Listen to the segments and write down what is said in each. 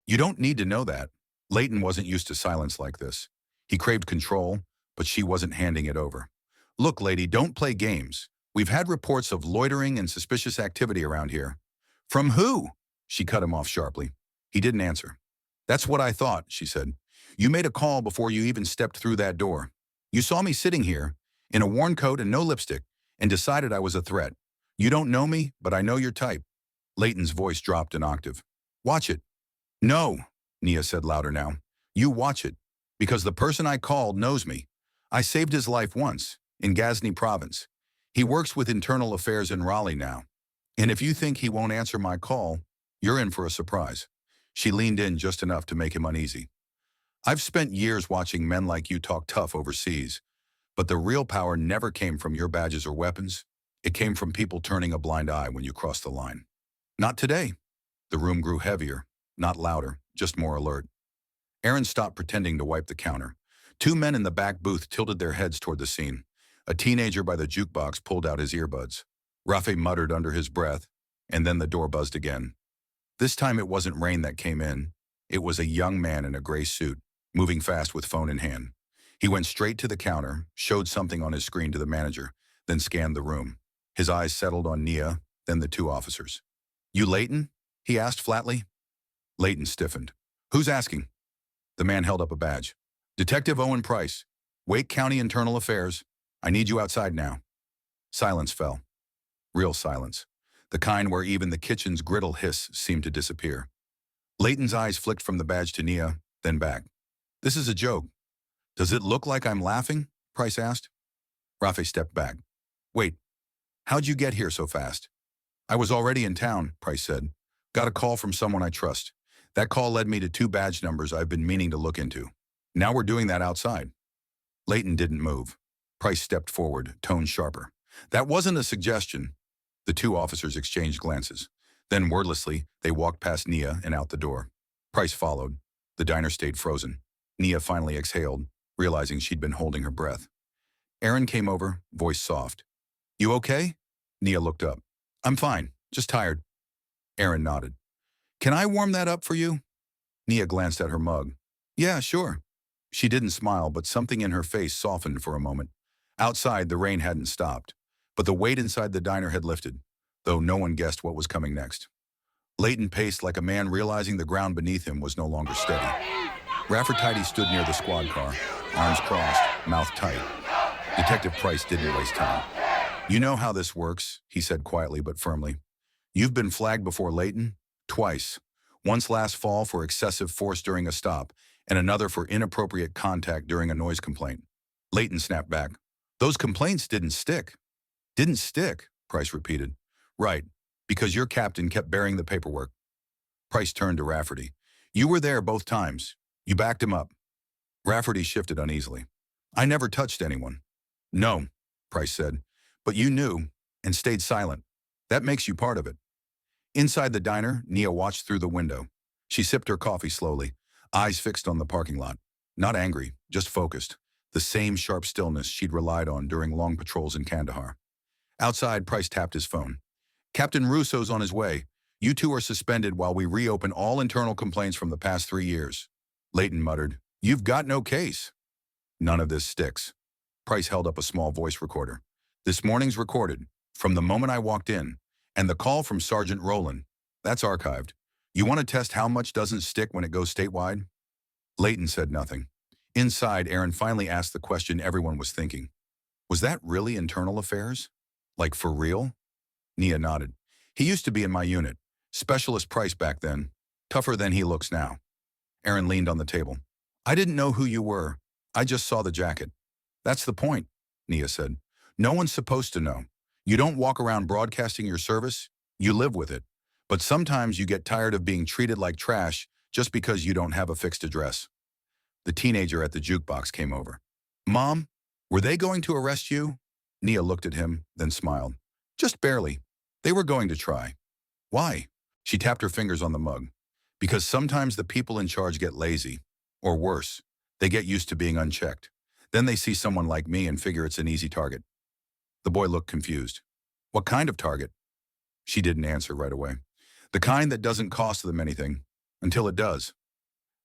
You don't need to know that. Leighton wasn't used to silence like this. He craved control, but she wasn't handing it over. Look, lady, don't play games. We've had reports of loitering and suspicious activity around here. From who? She cut him off sharply. He didn't answer. That's what I thought, she said. You made a call before you even stepped through that door. You saw me sitting here, in a worn coat and no lipstick, and decided I was a threat. You don't know me, but I know your type. Leighton's voice dropped an octave. Watch it. No, Nia said louder now. You watch it. Because the person I called knows me. I saved his life once, in Ghazni province. He works with internal affairs in Raleigh now. And if you think he won't answer my call, you're in for a surprise. She leaned in just enough to make him uneasy. I've spent years watching men like you talk tough overseas, but the real power never came from your badges or weapons. It came from people turning a blind eye when you crossed the line. Not today. The room grew heavier, not louder, just more alert. Aaron stopped pretending to wipe the counter. Two men in the back booth tilted their heads toward the scene. A teenager by the jukebox pulled out his earbuds. Rafe muttered under his breath, and then the door buzzed again. This time it wasn't rain that came in. It was a young man in a gray suit, moving fast with phone in hand. He went straight to the counter, showed something on his screen to the manager, then scanned the room. His eyes settled on Nia, then the two officers. You Leighton? He asked flatly. Leighton stiffened. Who's asking? The man held up a badge. Detective Owen Price, Wake County Internal Affairs. I need you outside now. Silence fell. Real silence. The kind where even the kitchen's griddle hiss seemed to disappear. Leighton's eyes flicked from the badge to Nia, then back. This is a joke. Does it look like I'm laughing? Price asked. Rafe stepped back. Wait, how'd you get here so fast? I was already in town, Price said. Got a call from someone I trust. That call led me to two badge numbers I've been meaning to look into. Now we're doing that outside. Leighton didn't move. Price stepped forward, tone sharper. That wasn't a suggestion. The two officers exchanged glances. Then wordlessly, they walked past Nia and out the door. Price followed. The diner stayed frozen. Nia finally exhaled, realizing she'd been holding her breath. Aaron came over, voice soft. You okay? Nia looked up. I'm fine, just tired. Aaron nodded. Can I warm that up for you? Nia glanced at her mug. Yeah, sure. She didn't smile, but something in her face softened for a moment. Outside, the rain hadn't stopped, but the weight inside the diner had lifted, though no one guessed what was coming next. Leighton paced like a man realizing the ground beneath him was no longer steady. Rafferty stood near the squad car, arms crossed, mouth tight. Detective Price didn't waste time. You know how this works, he said quietly but firmly. You've been flagged before, Leighton. Twice. Once last fall for excessive force during a stop, and another for inappropriate contact during a noise complaint. Leighton snapped back. Those complaints didn't stick. Didn't stick, Price repeated. Right, because your captain kept bearing the paperwork. Price turned to Rafferty. You were there both times. You backed him up. Rafferty shifted uneasily. I never touched anyone. No, Price said, but you knew and stayed silent. That makes you part of it. Inside the diner, Nia watched through the window. She sipped her coffee slowly, eyes fixed on the parking lot. Not angry, just focused. The same sharp stillness she'd relied on during long patrols in Kandahar. Outside, Price tapped his phone. Captain Russo's on his way. You two are suspended while we reopen all internal complaints from the past 3 years. Leighton muttered, You've got no case. None of this sticks. Price held up a small voice recorder. This morning's recorded, from the moment I walked in, and the call from Sergeant Rowland. That's archived. You want to test how much doesn't stick when it goes statewide? Leighton said nothing. Inside, Aaron finally asked the question everyone was thinking. Was that really internal affairs? Like for real? Nia nodded. He used to be in my unit. Specialist Price back then. Tougher than he looks now. Aaron leaned on the table. I didn't know who you were. I just saw the jacket. That's the point, Nia said. No one's supposed to know. You don't walk around broadcasting your service. You live with it. But sometimes you get tired of being treated like trash just because you don't have a fixed address. The teenager at the jukebox came over. Mom, were they going to arrest you? Nia looked at him, then smiled. Just barely. They were going to try. Why? She tapped her fingers on the mug. Because sometimes the people in charge get lazy. Or worse, they get used to being unchecked. Then they see someone like me and figure it's an easy target. The boy looked confused. What kind of target? She didn't answer right away. The kind that doesn't cost them anything. Until it does.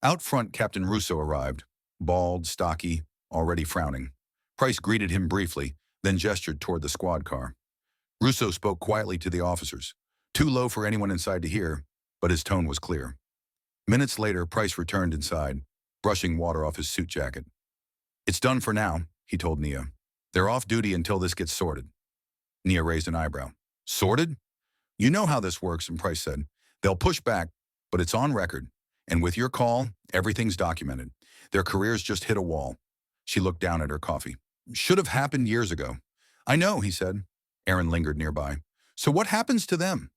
Out front, Captain Russo arrived, bald, stocky, already frowning. Price greeted him briefly, then gestured toward the squad car. Russo spoke quietly to the officers, too low for anyone inside to hear, but his tone was clear. Minutes later, Price returned inside, brushing water off his suit jacket. "It's done for now," he told Nia. "They're off duty until this gets sorted." Nia raised an eyebrow. "Sorted? You know how this works," and Price said. "They'll push back, but it's on record. And with your call, everything's documented. Their careers just hit a wall." She looked down at her coffee. "Should have happened years ago." "I know," he said. Aaron lingered nearby. "So what happens to them?"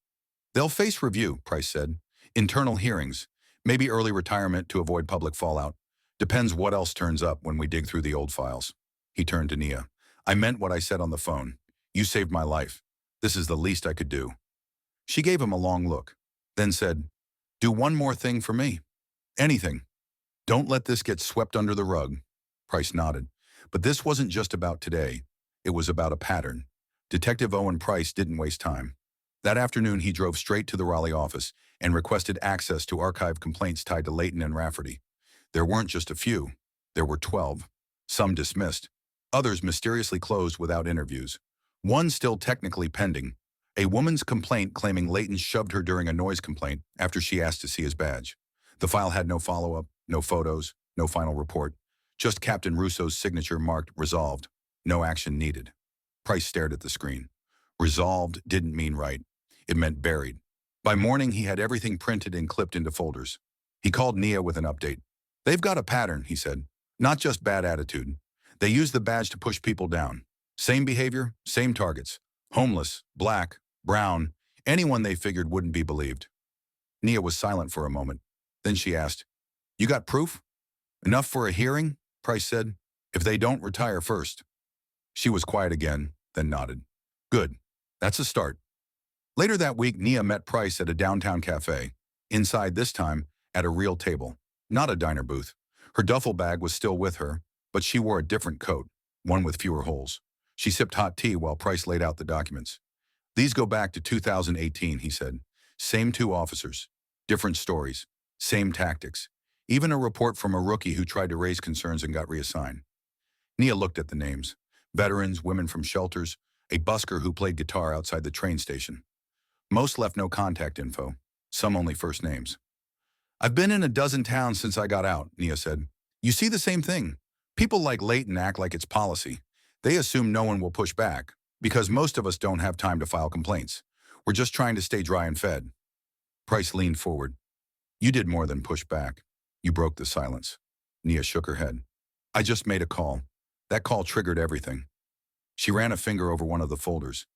"They'll face review," Price said. "Internal hearings. Maybe early retirement to avoid public fallout. Depends what else turns up when we dig through the old files." He turned to Nia. "I meant what I said on the phone. You saved my life. This is the least I could do." She gave him a long look, then said, "Do one more thing for me. Anything. Don't let this get swept under the rug." Price nodded. But this wasn't just about today. It was about a pattern. Detective Owen Price didn't waste time. That afternoon, he drove straight to the Raleigh office and requested access to archived complaints tied to Layton and Rafferty. There weren't just a few. There were 12. Some dismissed. Others mysteriously closed without interviews. One still technically pending. A woman's complaint claiming Layton shoved her during a noise complaint after she asked to see his badge. The file had no follow-up, no photos, no final report. Just Captain Russo's signature marked resolved. No action needed. Price stared at the screen. Resolved didn't mean right. It meant buried. By morning, he had everything printed and clipped into folders. He called Nia with an update. "They've got a pattern," he said. "Not just bad attitude. They use the badge to push people down. Same behavior, same targets. Homeless, black, brown, anyone they figured wouldn't be believed." Nia was silent for a moment. Then she asked, "You got proof?" "Enough for a hearing," Price said. "If they don't retire first." She was quiet again, then nodded. "Good. That's a start." Later that week, Nia met Price at a downtown cafe. Inside this time, at a real table, not a diner booth. Her duffel bag was still with her, but she wore a different coat, one with fewer holes. She sipped hot tea while Price laid out the documents. "These go back to 2018, he said. "Same two officers. Different stories. Same tactics. Even a report from a rookie who tried to raise concerns and got reassigned." Nia looked at the names. Veterans, women from shelters, a busker who played guitar outside the train station. Most left no contact info. Some only first names. "I've been in a dozen towns since I got out," Nia said. "You see the same thing. People like Layton act like it's policy. They assume no one will push back, because most of us don't have time to file complaints. We're just trying to stay dry and fed." Price leaned forward. "You did more than push back. You broke the silence." Nia shook her head. "I just made a call. That call triggered everything." She ran a finger over one of the folders.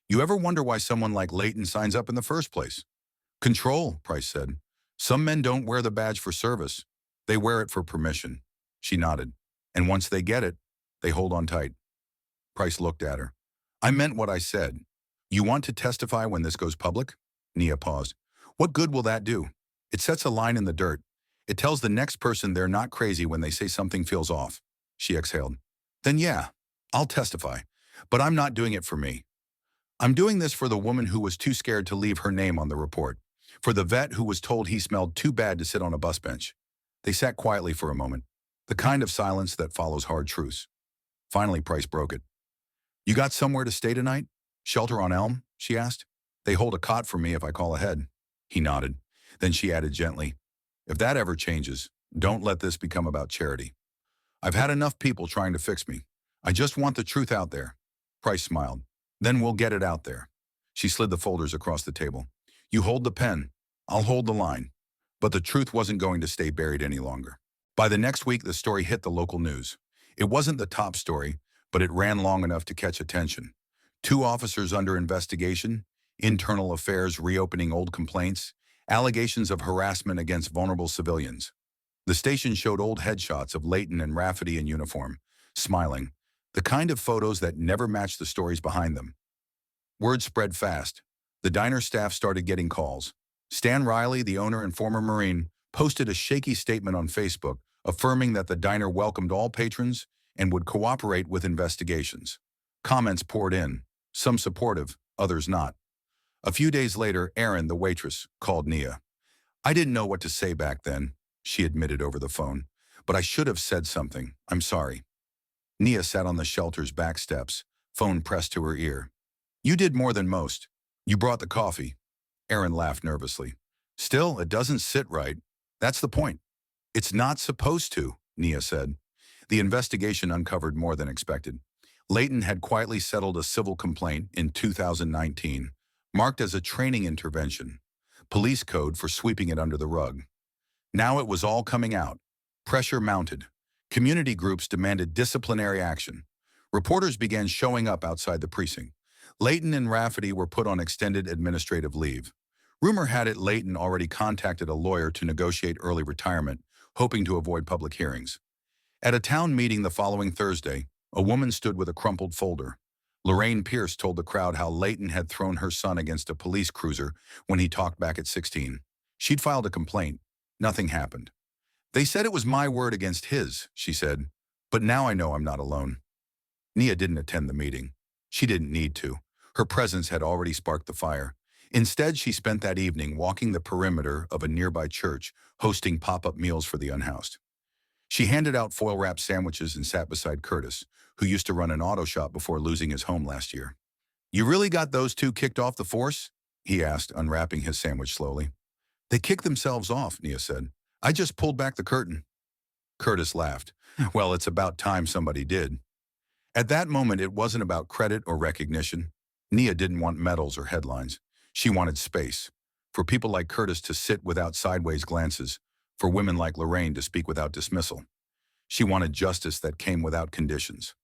"You ever wonder why someone like Layton signs up in the first place?" "Control," Price said. "Some men don't wear the badge for service. They wear it for permission." She nodded. "And once they get it, they hold on tight." Price looked at her. "I meant what I said. You want to testify when this goes public?" Nia paused. "What good will that do? It sets a line in the dirt. It tells the next person they're not crazy when they say something feels off." She exhaled. "Then yeah, I'll testify. But I'm not doing it for me. I'm doing this for the woman who was too scared to leave her name on the report. For the vet who was told he smelled too bad to sit on a bus bench." They sat quietly for a moment, the kind of silence that follows hard truths. Finally, Price broke it. "You got somewhere to stay tonight? Shelter on Elm?" she asked. "They hold a cot for me if I call ahead." He nodded. Then she added gently, "If that ever changes, don't let this become about charity. I've had enough people trying to fix me. I just want the truth out there." Price smiled. "Then we'll get it out there." She slid the folders across the table. "You hold the pen. I'll hold the line." But the truth wasn't going to stay buried any longer. By the next week, the story hit the local news. It wasn't the top story, but it ran long enough to catch attention. 2 officers under investigation, internal affairs reopening old complaints, allegations of harassment against vulnerable civilians. The station showed old headshots of Layton and Rafferty in uniform, smiling, the kind of photos that never matched the stories behind them. Word spread fast. The diner staff started getting calls. Stan Riley, the owner and former Marine, posted a shaky statement on Facebook affirming that the diner welcomed all patrons and would cooperate with investigations. Comments poured in, some supportive, others not. A few days later, Erin, the waitress, called Nia. I didn't know what to say back then, she admitted over the phone. But I should have said something. I'm sorry. Nia sat on the shelter's back steps, phone pressed to her ear. You did more than most. You brought the coffee. Aaron laughed nervously. Still, it doesn't sit right. That's the point. It's not supposed to, Nia said. The investigation uncovered more than expected. Leighton had quietly settled a civil complaint in 2019, marked as a training intervention, police code for sweeping it under the rug. Now it was all coming out. Pressure mounted. Community groups demanded disciplinary action. Reporters began showing up outside the precinct. Leighton and Rafferty were put on extended administrative leave. Rumor had it Leighton already contacted a lawyer to negotiate early retirement, hoping to avoid public hearings. At a town meeting the following Thursday, a woman stood with a crumpled folder. Lorraine Pierce told the crowd how Leighton had thrown her son against a police cruiser when he talked back at 16. She'd filed a complaint. Nothing happened. They said it was my word against his, she said. But now I know I'm not alone. Nia didn't attend the meeting. She didn't need to. Her presence had already sparked the fire. Instead, she spent that evening walking the perimeter of a nearby church, hosting pop-up meals for the unhoused. She handed out foil-wrapped sandwiches and sat beside Curtis, who used to run an auto shop before losing his home last year. You really got those two kicked off the force? He asked, unwrapping his sandwich slowly. They kicked themselves off, Nia said. I just pulled back the curtain. Curtis laughed. Well, it's about time somebody did. At that moment, it wasn't about credit or recognition. Nia didn't want medals or headlines. She wanted space. For people like Curtis to sit without sideways glances. For women like Lorraine to speak without dismissal. She wanted justice that came without conditions.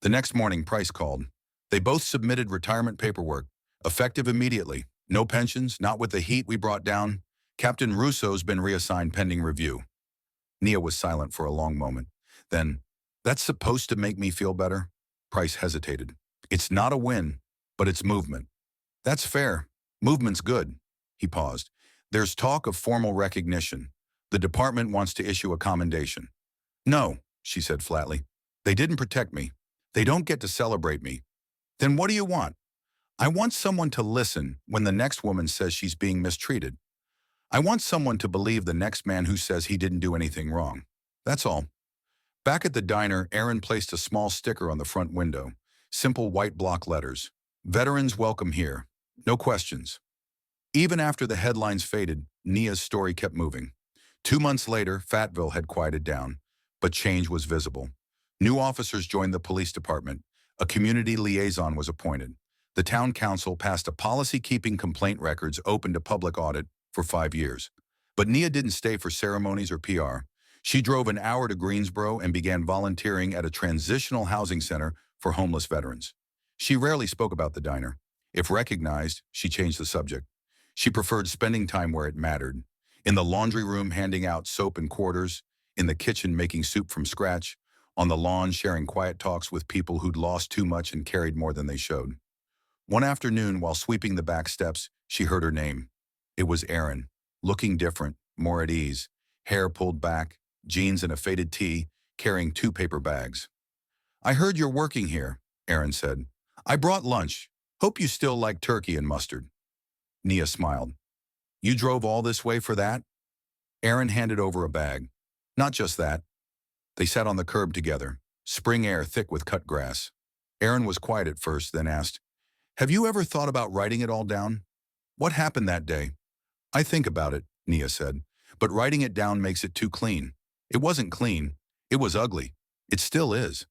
The next morning, Price called. They both submitted retirement paperwork, effective immediately. No pensions, not with the heat we brought down. Captain Russo's been reassigned pending review. Nia was silent for a long moment. Then, that's supposed to make me feel better? Price hesitated. It's not a win, but it's movement. That's fair. Movement's good. He paused. There's talk of formal recognition. The department wants to issue a commendation. No, she said flatly. They didn't protect me. They don't get to celebrate me. Then what do you want? I want someone to listen when the next woman says she's being mistreated. I want someone to believe the next man who says he didn't do anything wrong. That's all. Back at the diner, Aaron placed a small sticker on the front window. Simple white block letters. Veterans welcome here. No questions. Even after the headlines faded, Nia's story kept moving. 2 months later, Fayetteville had quieted down, but change was visible. New officers joined the police department. A community liaison was appointed. The town council passed a policy keeping complaint records open to public audit for 5 years. But Nia didn't stay for ceremonies or PR. She drove an hour to Greensboro and began volunteering at a transitional housing center for homeless veterans. She rarely spoke about the diner. If recognized, she changed the subject. She preferred spending time where it mattered. In the laundry room handing out soap and quarters, in the kitchen making soup from scratch, on the lawn sharing quiet talks with people who'd lost too much and carried more than they showed. One afternoon, while sweeping the back steps, she heard her name. It was Aaron, looking different, more at ease, hair pulled back, jeans and a faded tee, carrying 2 paper bags. I heard you're working here, Aaron said. I brought lunch. Hope you still like turkey and mustard. Nia smiled. You drove all this way for that? Aaron handed over a bag. Not just that. They sat on the curb together, spring air thick with cut grass. Aaron was quiet at first, then asked, Have you ever thought about writing it all down? What happened that day? I think about it, Nia said, but writing it down makes it too clean. It wasn't clean. It was ugly. It still is.